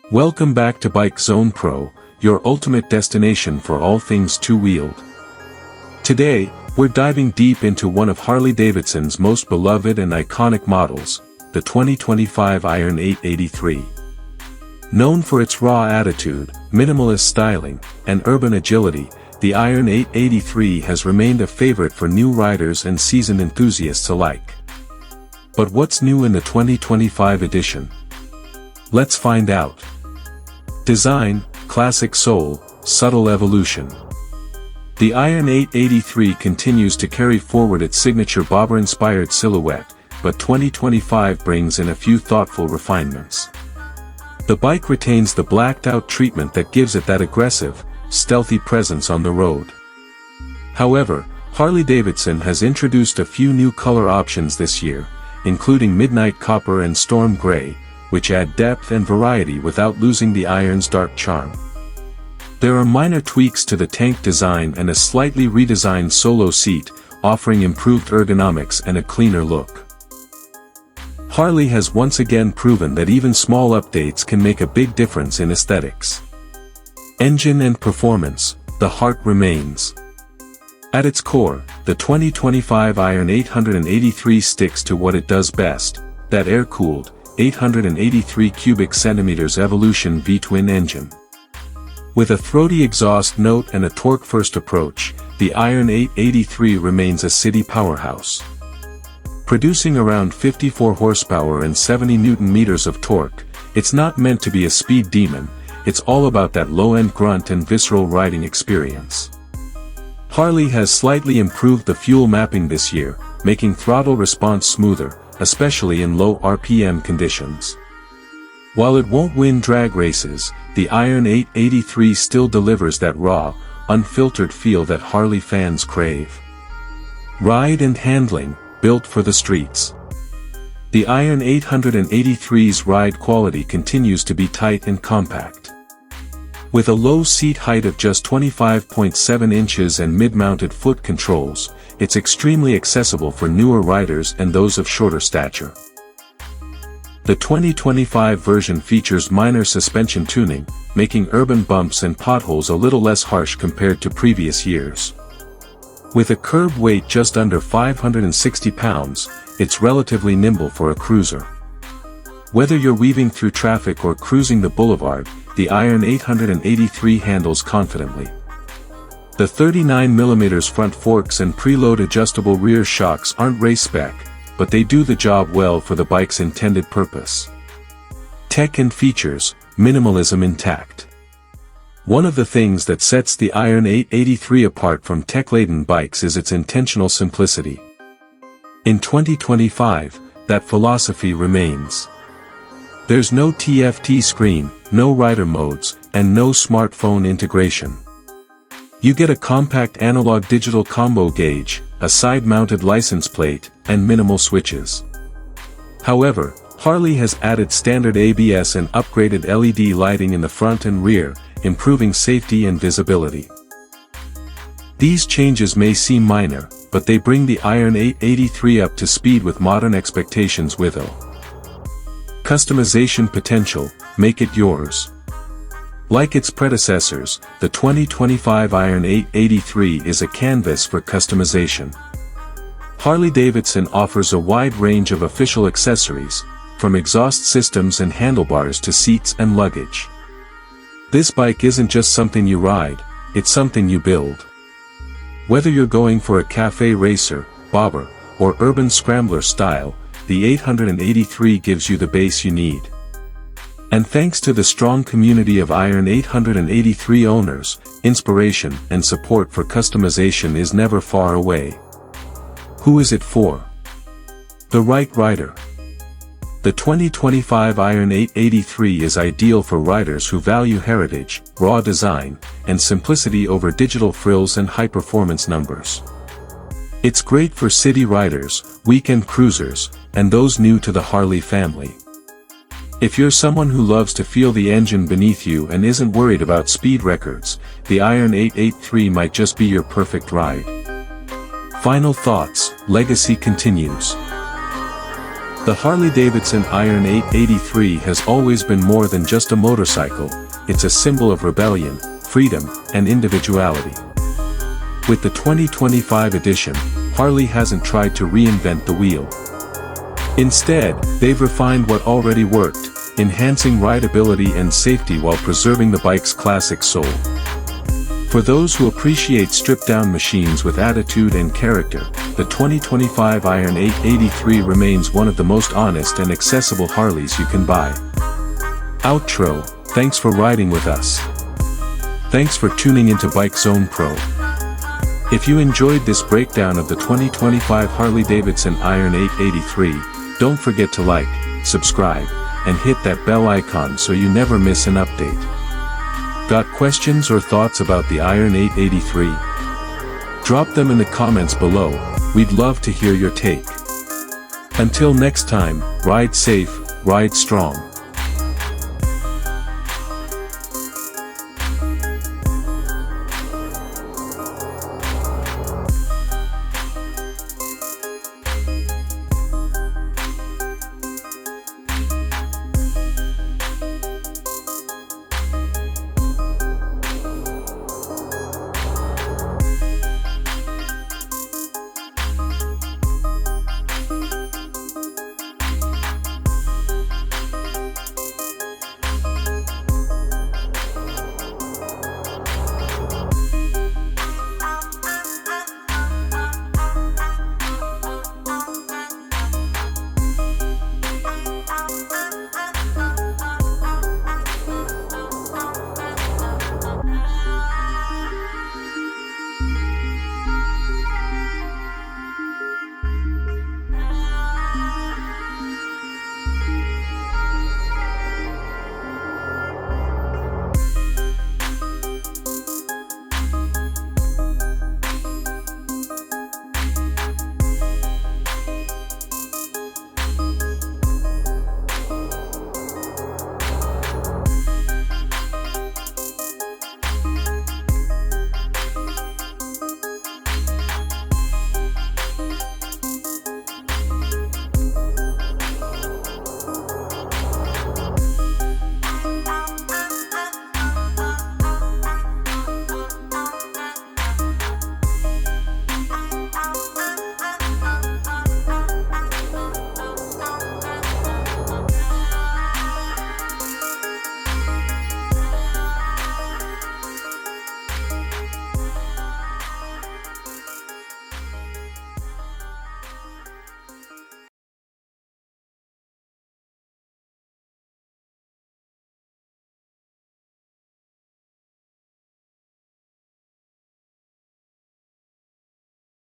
Welcome back to Bike Zone Pro, your ultimate destination for all things two-wheeled. Today, we're diving deep into one of Harley Davidson's most beloved and iconic models, the 2025 Iron 883. Known for its raw attitude, minimalist styling, and urban agility, the Iron 883 has remained a favorite for new riders and seasoned enthusiasts alike. But what's new in the 2025 edition? Let's find out. Design, classic soul, subtle evolution. The Iron 883 continues to carry forward its signature bobber-inspired silhouette, but 2025 brings in a few thoughtful refinements. The bike retains the blacked-out treatment that gives it that aggressive, stealthy presence on the road. However, Harley Davidson has introduced a few new color options this year, including Midnight Copper and Storm Gray, which add depth and variety without losing the Iron's dark charm. There are minor tweaks to the tank design and a slightly redesigned solo seat, offering improved ergonomics and a cleaner look. Harley has once again proven that even small updates can make a big difference in aesthetics. Engine and performance, the heart remains. At its core, the 2025 Iron 883 sticks to what it does best, that air-cooled, 883 cubic centimeters Evolution V-twin engine. With a throaty exhaust note and a torque-first approach, the Iron 883 remains a city powerhouse. Producing around 54 horsepower and 70 Nm of torque, it's not meant to be a speed demon, it's all about that low-end grunt and visceral riding experience. Harley has slightly improved the fuel mapping this year, making throttle response smoother, especially in low RPM conditions. While it won't win drag races, the Iron 883 still delivers that raw, unfiltered feel that Harley fans crave. Ride and handling, built for the streets. The Iron 883's ride quality continues to be tight and compact. With a low seat height of just 25.7 inches and mid-mounted foot controls, it's extremely accessible for newer riders and those of shorter stature. The 2025 version features minor suspension tuning, making urban bumps and potholes a little less harsh compared to previous years. With a curb weight just under 560 pounds, it's relatively nimble for a cruiser. Whether you're weaving through traffic or cruising the boulevard, the Iron 883 handles confidently. The 39mm front forks and preload adjustable rear shocks aren't race spec, but they do the job well for the bike's intended purpose. Tech and features, minimalism intact. One of the things that sets the Iron 883 apart from tech-laden bikes is its intentional simplicity. In 2025, that philosophy remains. There's no TFT screen, no rider modes, and no smartphone integration. You get a compact analog-digital combo gauge, a side-mounted license plate, and minimal switches. However, Harley has added standard ABS and upgraded LED lighting in the front and rear, improving safety and visibility. These changes may seem minor, but they bring the Iron 883 up to speed with modern expectations with customization potential, make it yours. Like its predecessors, the 2025 Iron 883 is a canvas for customization. Harley Davidson offers a wide range of official accessories, from exhaust systems and handlebars to seats and luggage. This bike isn't just something you ride, it's something you build. Whether you're going for a cafe racer, bobber, or urban scrambler style, the 883 gives you the base you need. And thanks to the strong community of Iron 883 owners, inspiration and support for customization is never far away. Who is it for? The right rider. The 2025 Iron 883 is ideal for riders who value heritage, raw design, and simplicity over digital frills and high-performance numbers. It's great for city riders, weekend cruisers, and those new to the Harley family. If you're someone who loves to feel the engine beneath you and isn't worried about speed records, the Iron 883 might just be your perfect ride. Final thoughts, legacy continues. The Harley Davidson Iron 883 has always been more than just a motorcycle, it's a symbol of rebellion, freedom, and individuality. With the 2025 edition, Harley hasn't tried to reinvent the wheel. Instead, they've refined what already worked, enhancing rideability and safety while preserving the bike's classic soul. For those who appreciate stripped-down machines with attitude and character, the 2025 Iron 883 remains one of the most honest and accessible Harleys you can buy. Outro, thanks for riding with us. Thanks for tuning into Bike Zone Pro. If you enjoyed this breakdown of the 2025 Harley Davidson Iron 883, don't forget to like, subscribe, and hit that bell icon so you never miss an update. Got questions or thoughts about the Iron 883? Drop them in the comments below, we'd love to hear your take. Until next time, ride safe, ride strong.